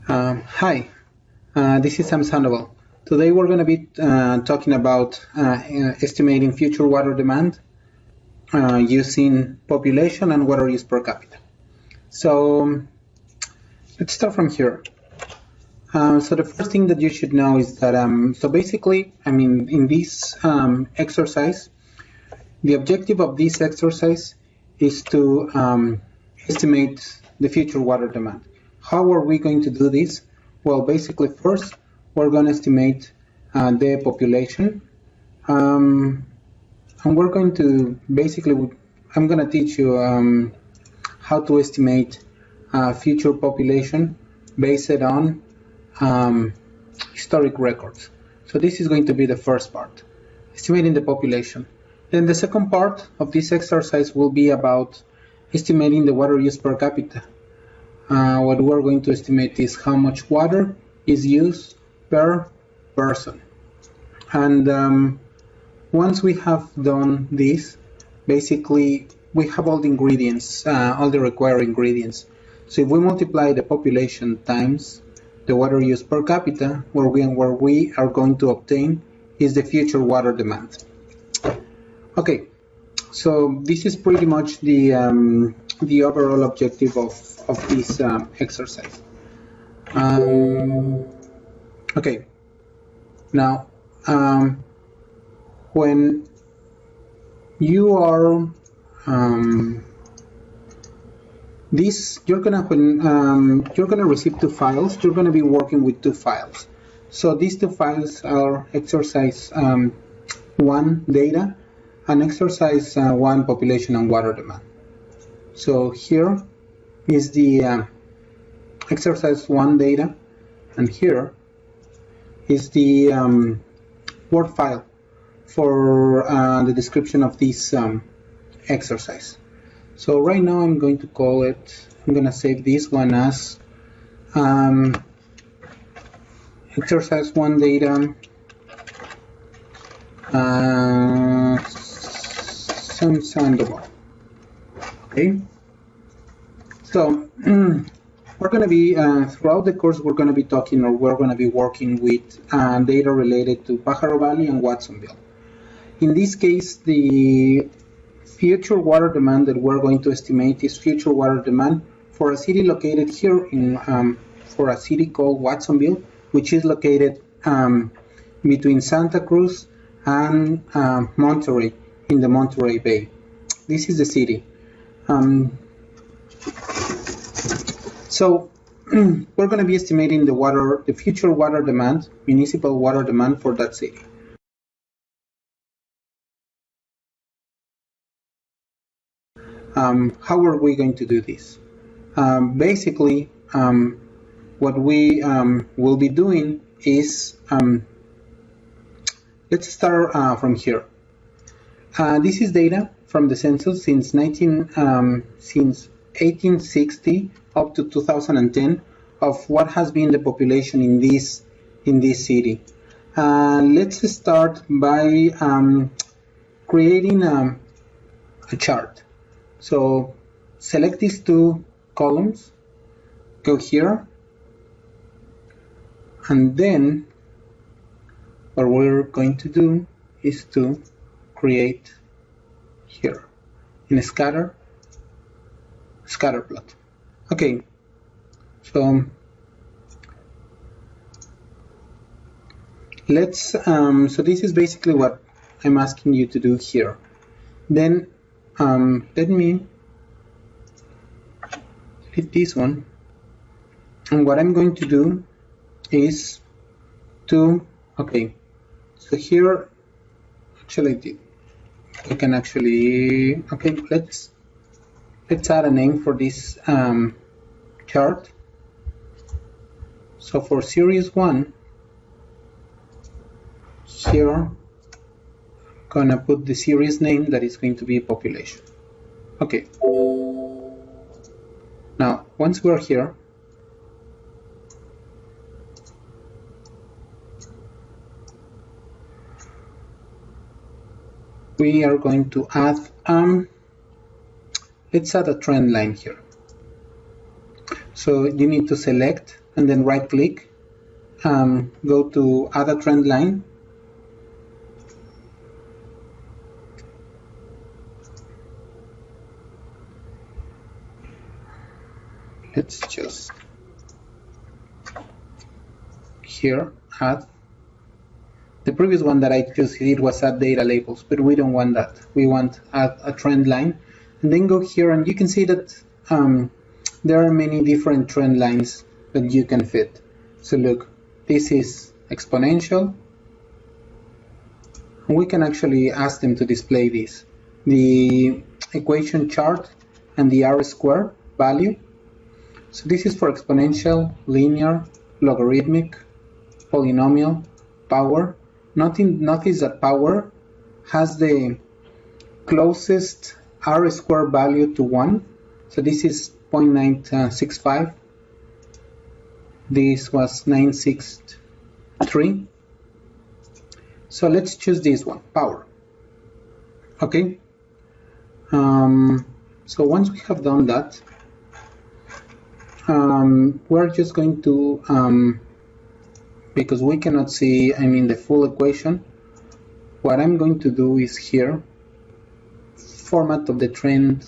Hi, this is Sandoval. Today we're going to be talking about estimating future water demand using population and water use per capita. So let's start from here. So the first thing that you should know is that, in this exercise, the objective of this exercise is to estimate the future water demand. How are we going to do this? Well, basically, first, we're going to estimate the population. And we're going to, I'm going to teach you how to estimate future population based on historic records. So this is going to be the first part, estimating the population. Then the second part of this exercise will be about estimating the water use per capita. What we're going to estimate is how much water is used per person. And once we have done this, basically we have all the ingredients, all the required ingredients. So if we multiply the population times the water use per capita, where we are going to obtain is the future water demand. Okay, so this is pretty much the overall objective of this exercise. Okay, now when you are you're gonna receive two files. You're gonna be working with two files. So these two files are exercise 1 data and exercise 1 population and water demand. So here is the exercise 1 data, and here is the Word file for the description of this exercise. So right now I'm going to call it, I'm going to save this one as exercise 1 data Sandoval. Okay, so we're going to be throughout the course we're going to be talking, or we're going to be working with data related to Pájaro Valley and Watsonville. In this case, the future water demand that we're going to estimate is future water demand for a city located here in for a city called Watsonville, which is located between Santa Cruz and Monterey, in the Monterey Bay. This is the city. So we're going to be estimating the future water demand, municipal water demand for that city. How are we going to do this? Basically, what we will be doing is, let's start from here. This is data from the census since 1860 up to 2010 of what has been the population in this city. Let's start by creating a chart. So select these two columns, go here, and then what we're going to do is to create here in a scatter plot. Okay, so let's so this is basically what I'm asking you to do here. Then let me delete this one, and what I'm going to do is to, okay, so here actually I can actually, okay, let's add a name for this chart. So for series 1 here, gonna put the series name that is going to be population. Okay, now once we're here, we are going to add let's add a trend line here. So you need to select and then right click, go to add a trend line, let's just here add. The previous one that I just did was add data labels, but we don't want that. We want add a trend line, and then go here, and you can see that there are many different trend lines that you can fit. So look, this is exponential. We can actually ask them to display this, the equation chart and the R-square value. So this is for exponential, linear, logarithmic, polynomial, power. Notice that power has the closest R-square value to 1. So this is 0.965. This was 963. So let's choose this one, power. Okay. So once we have done that, we're just going to, because we cannot see, the full equation, what I'm going to do is here, format of the trend,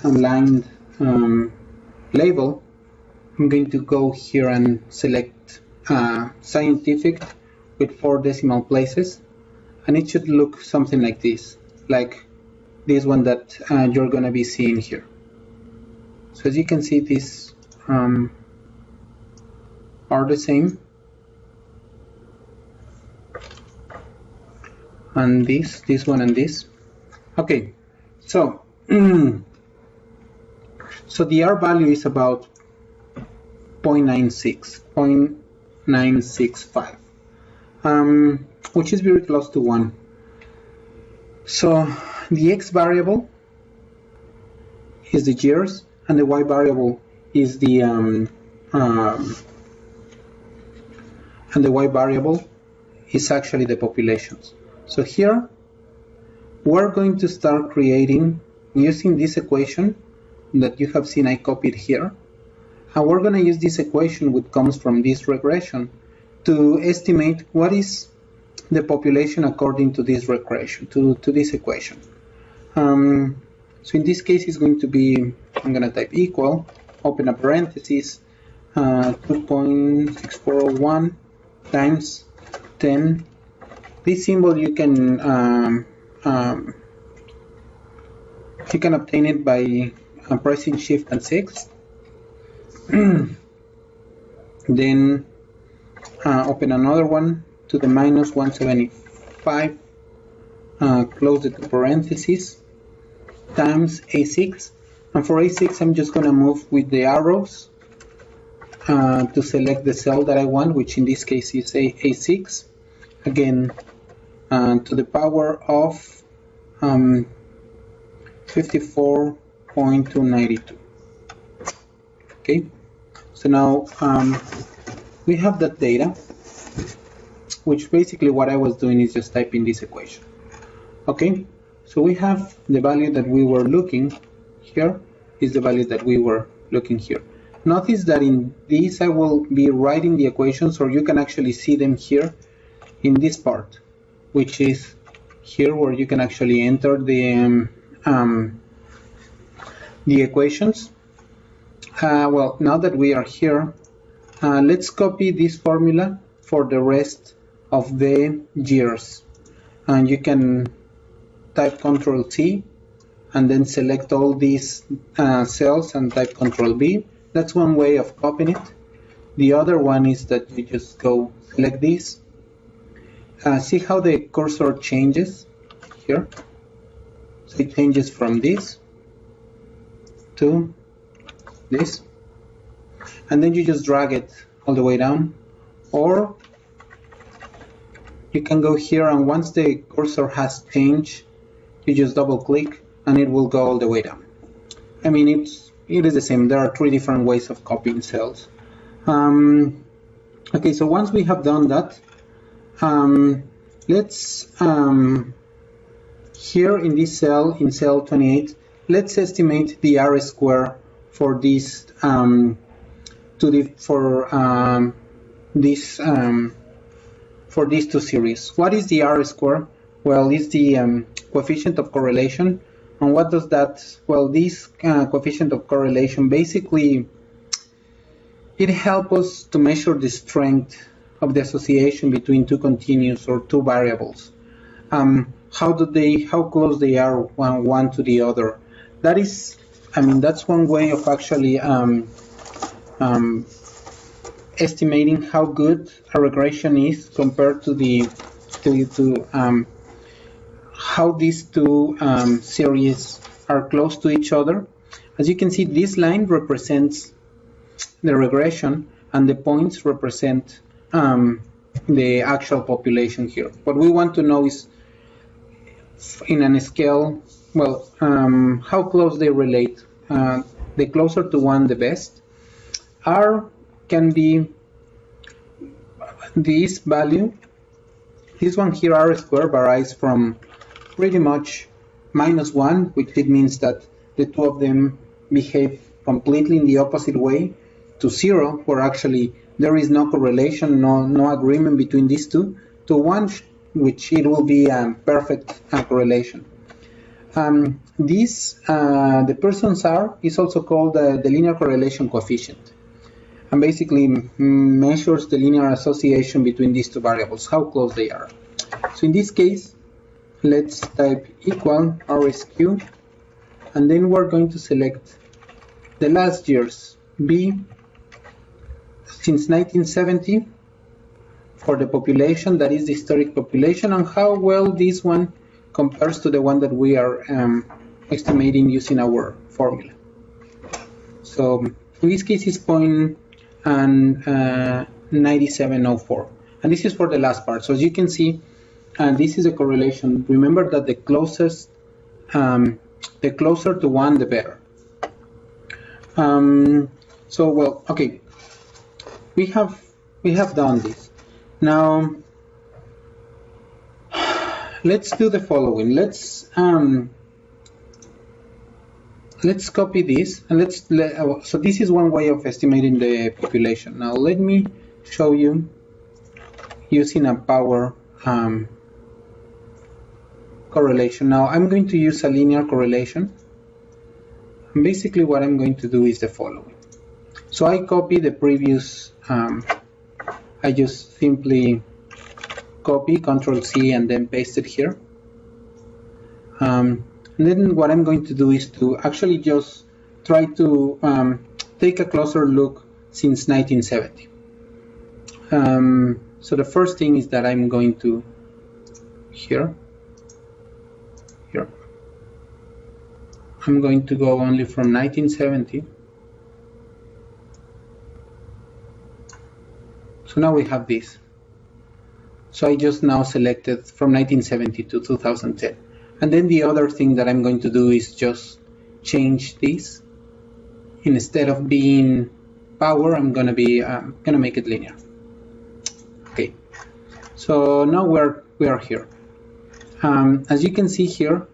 aligned label. I'm going to go here and select scientific with 4 decimal places, and it should look something like this one that you're going to be seeing here. So as you can see, these are the same, and this one and this. Okay, so so the R value is about 0.965, which is very close to 1. So the X variable is the years, and the Y variable is the and the Y variable is actually the populations. So here we're going to start creating using this equation that you have seen I copied here, and we're going to use this equation which comes from this regression to estimate what is the population according to this regression, to this equation. So in this case it's going to be, I'm going to type equal, open a parenthesis, 2.6401 times 10. This symbol you can obtain it by pressing Shift and 6. Then open another one to the minus 175, close the parentheses, times A6. And for A6 I'm just going to move with the arrows to select the cell that I want, which in this case is A6. Again, to the power of 54.292. Okay, so now we have that data, which basically what I was doing is just typing this equation. Okay, so we have the value that we were looking here is the value that we were looking here. Notice that in this I will be writing the equations, or you can actually see them here in this part, which is here where you can actually enter the equations. Well, now that we are here, let's copy this formula for the rest of the years, and you can type Ctrl+C and then select all these cells and type Ctrl+V. That's one way of copying it. The other one is that you just go select this. See how the cursor changes here? So it changes from this to this, and then you just drag it all the way down, or you can go here, and once the cursor has changed, you just double click and it will go all the way down. It is the same. There are 3 different ways of copying cells. Okay, so once we have done that, let's here in this cell, in cell 28, let's estimate the R square for these these two series. What is the R-square? Well, it's the coefficient of correlation. And what does that? Well, this coefficient of correlation basically it helps us to measure the strength of the association between two continuous or two variables. How close they are one to the other. That is, I mean, that's one way of actually estimating how good a regression is compared to how these two series are close to each other. As you can see, this line represents the regression and the points represent the actual population here. What we want to know is in a scale, well, how close they relate. The closer to one, the best. R can be this value. This one here, R squared, varies from pretty much -1, which it means that the two of them behave completely in the opposite way, to 0, where actually there is no correlation, no agreement between these two, to 1, which it will be a perfect correlation. The Pearson's R is also called the linear correlation coefficient, and basically measures the linear association between these two variables, how close they are. So in this case, let's type equal RSQ, and then we're going to select the last years, B, since 1970, for the population, that is the historic population, and how well this one compares to the one that we are estimating using our formula. So in this case, it's 0.9704, and this is for the last part. So as you can see, this is a correlation. Remember that the closer to 1, the better. So well, okay, we have done this. Now let's do the following. Let's copy this and so this is one way of estimating the population. Now let me show you using a power correlation. Now I'm going to use a linear correlation. And basically what I'm going to do is the following. So I copy the previous, I just simply copy, Control-C, and then paste it here. And then what I'm going to do is to actually just try to take a closer look since 1970. So the first thing is that I'm going to, here, I'm going to go only from 1970. So now we have this. So I just now selected from 1970 to 2010. And then the other thing that I'm going to do is just change this. Instead of being power, I'm gonna make it linear. Okay. So now we are here. As you can see here,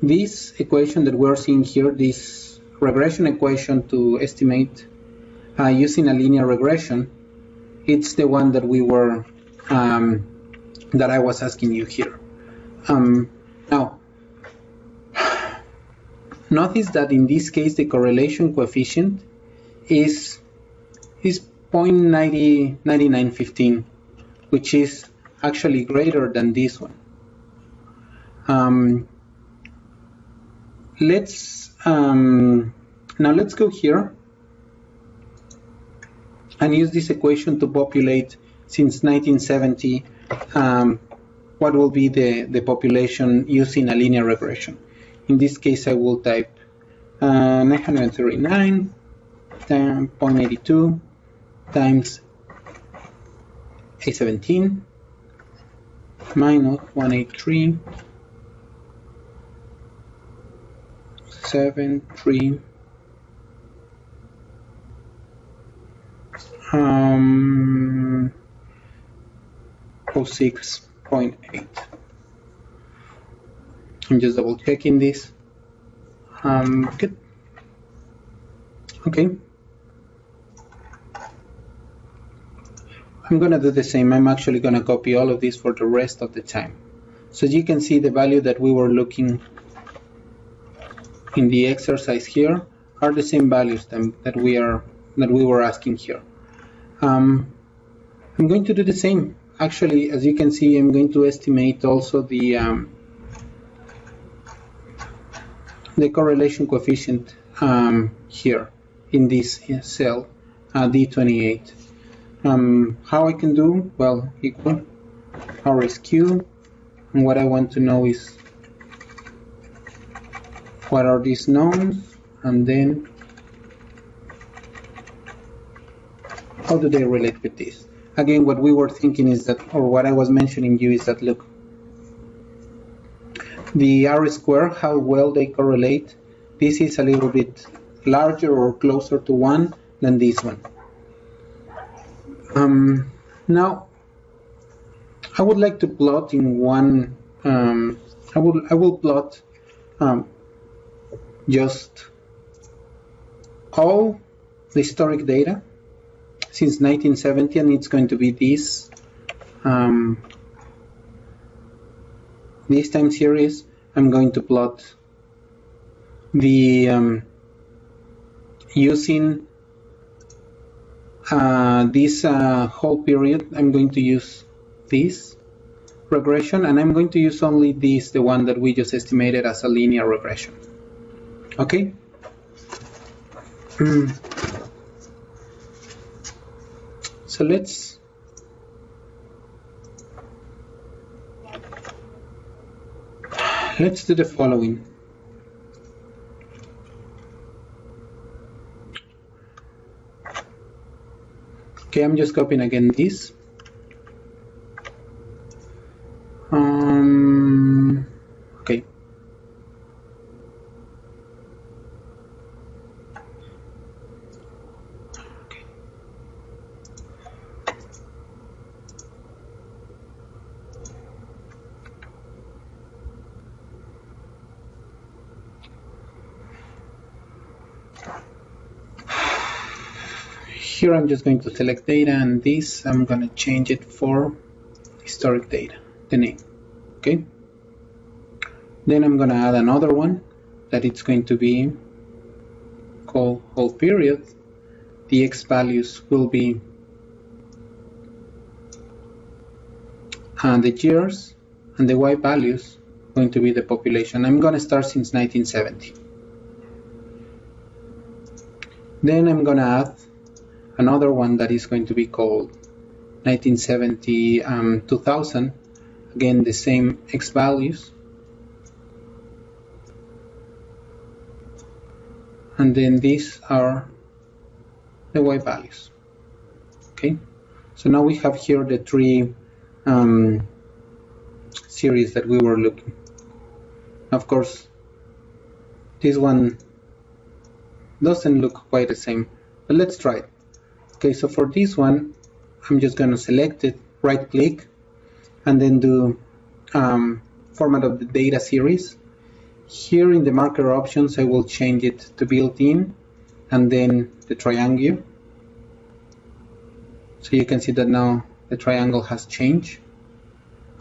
this equation that we're seeing here, this regression equation to estimate using a linear regression, it's the one that we were that I was asking you here. Now, notice that in this case the correlation coefficient is 0.9915, which is actually greater than this one. Now let's go here and use this equation to populate since 1970 what will be the population using a linear regression. In this case, I will type 939.82 times 817 minus 183.73 06.8. I'm just double checking this. Good. Okay. I'm going to do the same. I'm actually going to copy all of this for the rest of the time. So you can see the value that we were looking in the exercise here are the same values that we were asking here. I'm going to do the same. Actually, as you can see, I'm going to estimate also the correlation coefficient here in this cell, D28. How I can do? Well, equal RSQ, and what I want to know is what are these knowns, and then how do they relate with this? Again, what we were thinking is that, or what I was mentioning you is that, look, the R square, how well they correlate, this is a little bit larger or closer to 1 than this one. Now, I would like to plot in one, I will plot just all the historic data since 1970, and it's going to be this time series. I'm going to plot the using this whole period. I'm going to use this regression, and I'm going to use only this, the one that we just estimated as a linear regression. Okay. So let's do the following. Okay, I'm just copying again this. Okay. Here I'm just going to select data, and this I'm going to change it for historic data, the name. Okay. Then I'm going to add another one that it's going to be called whole period. The X values will be the years, and the Y values going to be the population. I'm going to start since 1970. Then I'm going to add another one that is going to be called 1970 2000. Again, the same X values. And then these are the Y values. Okay, so now we have here the three series that we were looking. Of course, this one doesn't look quite the same, but let's try it. Okay, so for this one, I'm just going to select it, right click, and then do format of the data series. Here in the marker options, I will change it to built-in, and then the triangle. So you can see that now the triangle has changed.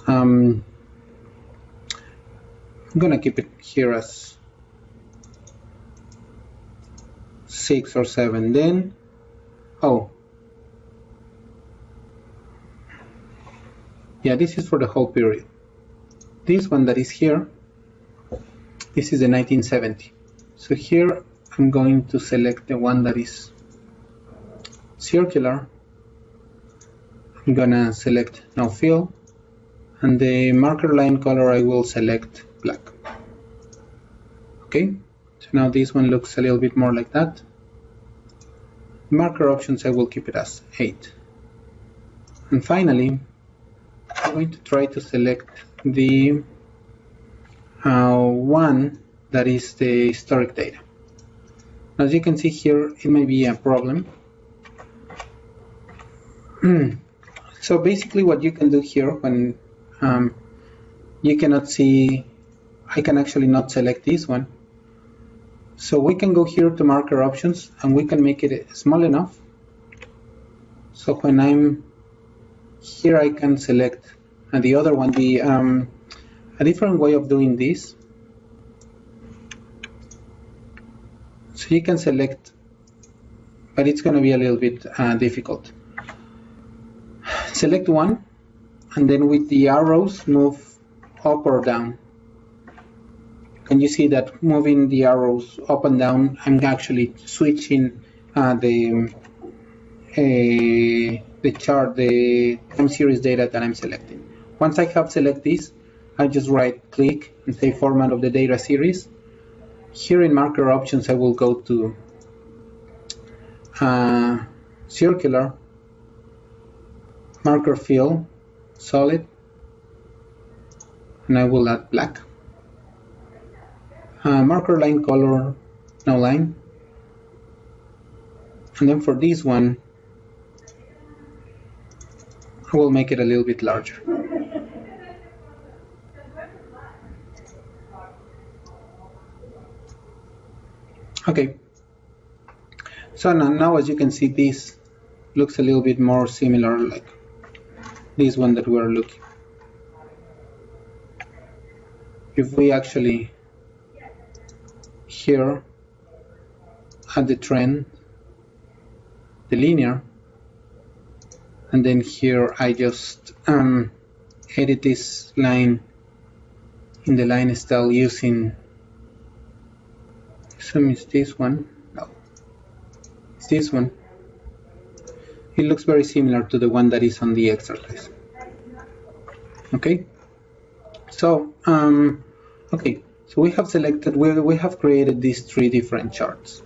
I'm going to keep it here as 6 or 7. Then, oh, yeah, this is for the whole period. This one that is here, this is the 1970. So here I'm going to select the one that is circular. I'm gonna select no fill, and the marker line color I will select black. Okay, so now this one looks a little bit more like that. Marker options I will keep it as 8. And finally, I'm going to try to select the one that is the historic data. As you can see here, it may be a problem. So basically what you can do here, when you cannot see, I can actually not select this one. So we can go here to marker options and we can make it small enough. So when I'm here, I can select the other one. A different way of doing this. So you can select, but it's going to be a little bit difficult. Select one, and then with the arrows, move up or down. And you see that moving the arrows up and down, I'm actually switching the chart, the time series data that I'm selecting. Once I have selected this, I just right click and say format of the data series. Here in marker options, I will go to circular, marker fill, solid, and I will add black. Marker line color, no line. And then for this one, I will make it a little bit larger. Okay. So now as you can see, this looks a little bit more similar like this one that we are looking. If we actually here add the trend, the linear, and then here I just edit this line in the line style using, assume it's this one, no, it's this one. It looks very similar to the one that is on the exercise. Okay, so okay, so we have selected, we have created these three different charts.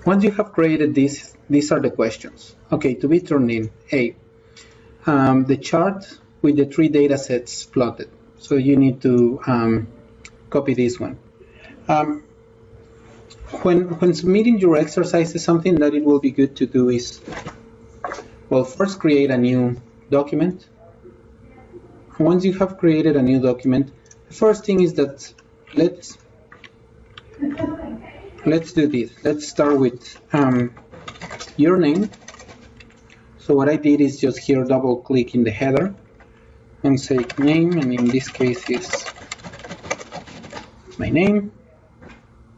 Once you have created this, these are the questions. Okay, to be turned in. A, the chart with the three data sets plotted. So you need to copy this one. When submitting your exercises, something that it will be good to do is, well, first create a new document. Once you have created a new document, the first thing is that let's do this. Let's start with your name. So what I did is just here double click in the header and say name, and in this case is my name.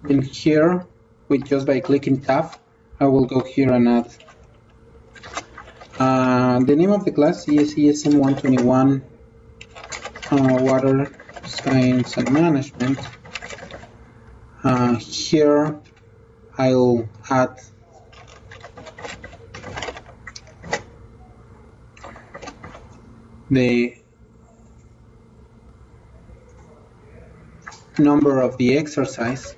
And here, with just by clicking tab, I will go here and add the name of the class, ESM 121 Water Science and Management. Here I'll add the number of the exercise,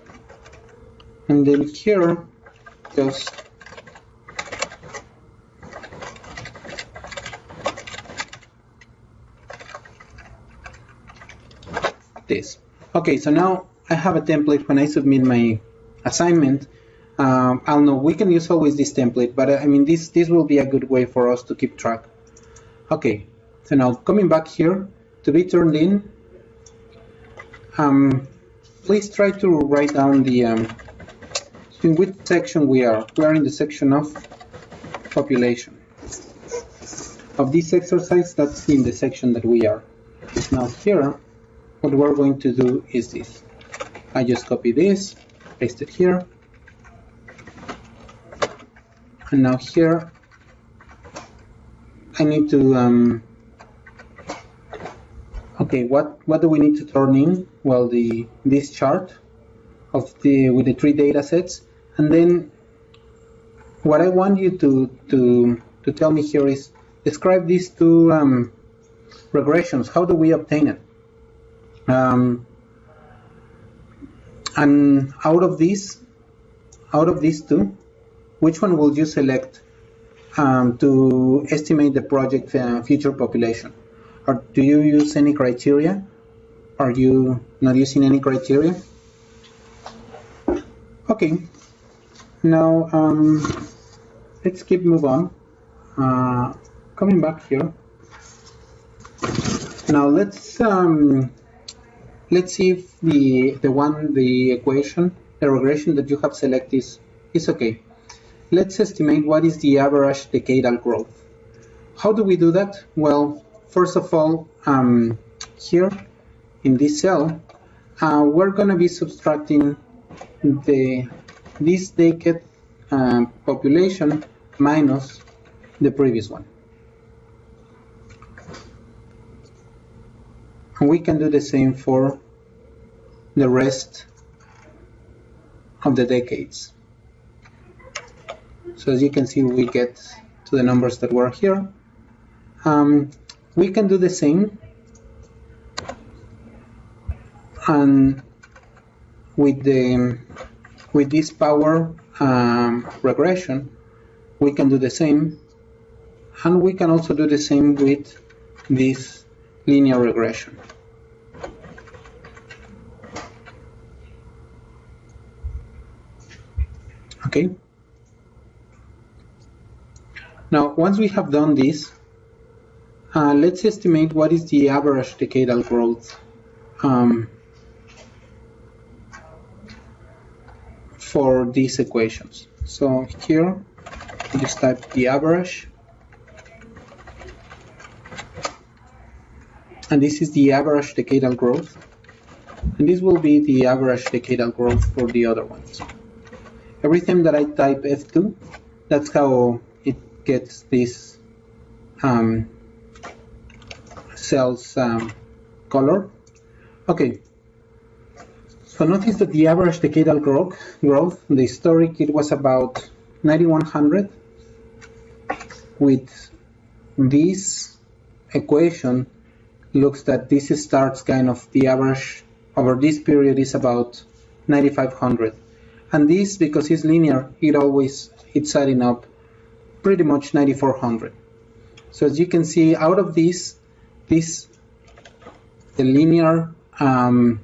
and then here just this. Okay, so now I have a template. When I submit my assignment, I'll know we can use always this template, but I mean this will be a good way for us to keep track. Okay, so now coming back here to be turned in, please try to write down the in which section we are. We are in the section of population. Of this exercise, that's in the section that we are. Now here, what we're going to do is this. I just copy this, paste it here, and now here I need to okay, what do we need to turn in? Well, this chart of with the three data sets, and then what I want you to tell me here is describe these two regressions. How do we obtain it? And out of these two, which one will you select to estimate the project future population? Or do you use any criteria? Are you not using any criteria? Okay, now let's move on. coming back here. Now let's see if the equation, the regression that you have selected is okay. Let's estimate what is the average decadal growth. How do we do that? Well, first of all, here in this cell, we're going to be subtracting this decade population minus the previous one. And we can do the same for the rest of the decades. So as you can see, we get to the numbers that were here. We can do the same, and with this power regression, we can do the same, and we can also do the same with this linear regression. Okay. Now, once we have done this, let's estimate what is the average decadal growth for these equations. So here, we just type the average, and this is the average decadal growth, and this will be the average decadal growth for the other ones. Every time that I type F2, that's how it gets this cell's color. Okay, so notice that the average decadal growth, the historic, it was about 9100. With this equation, looks that this starts kind of the average over this period is about 9500. And this, because it's linear, it's adding up pretty much 9400. So as you can see, out of the linear, the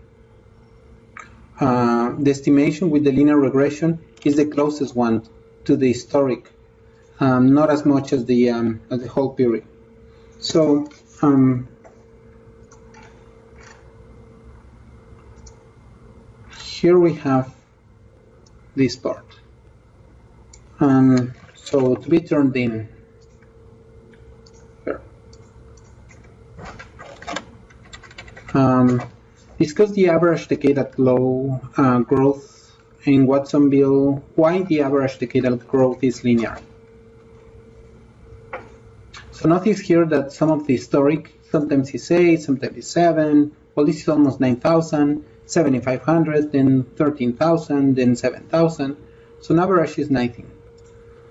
estimation with the linear regression is the closest one to the historic, not as much as the whole period. So here we have this part. So to be turned in here. Discuss the average decadal growth in Watsonville. Why the average decadal growth is linear. So notice here that some of the historic, sometimes is 8, sometimes is 7. Well, this is almost 9,000. 7,500, then 13,000, then 7,000. So an average is 19.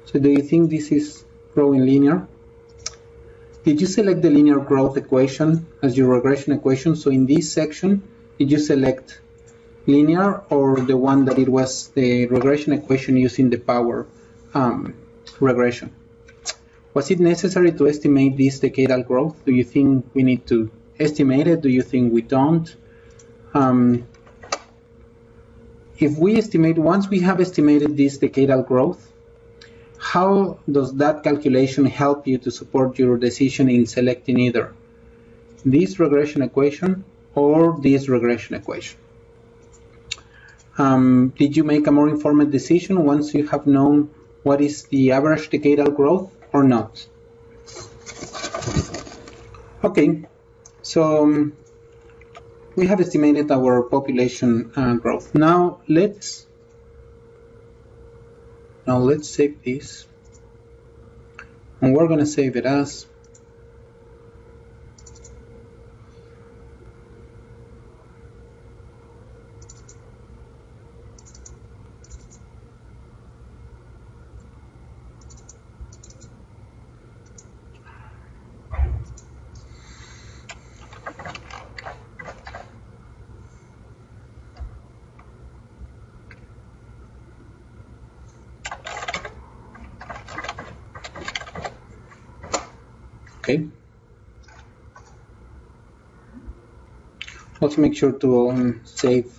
So do you think this is growing linear? Did you select the linear growth equation as your regression equation? So in this section, did you select linear or the one that it was the regression equation using the power regression? Was it necessary to estimate this decadal growth? Do you think we need to estimate it? Do you think we don't? If we estimate, once we have estimated this decadal growth, how does that calculation help you to support your decision in selecting either this regression equation or this regression equation? Did you make a more informed decision once you have known what is the average decadal growth or not? Okay, so we have estimated our population growth. Now let's save this, and we're going to save it as okay. Also make sure to save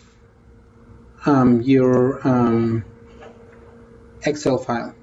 your Excel file.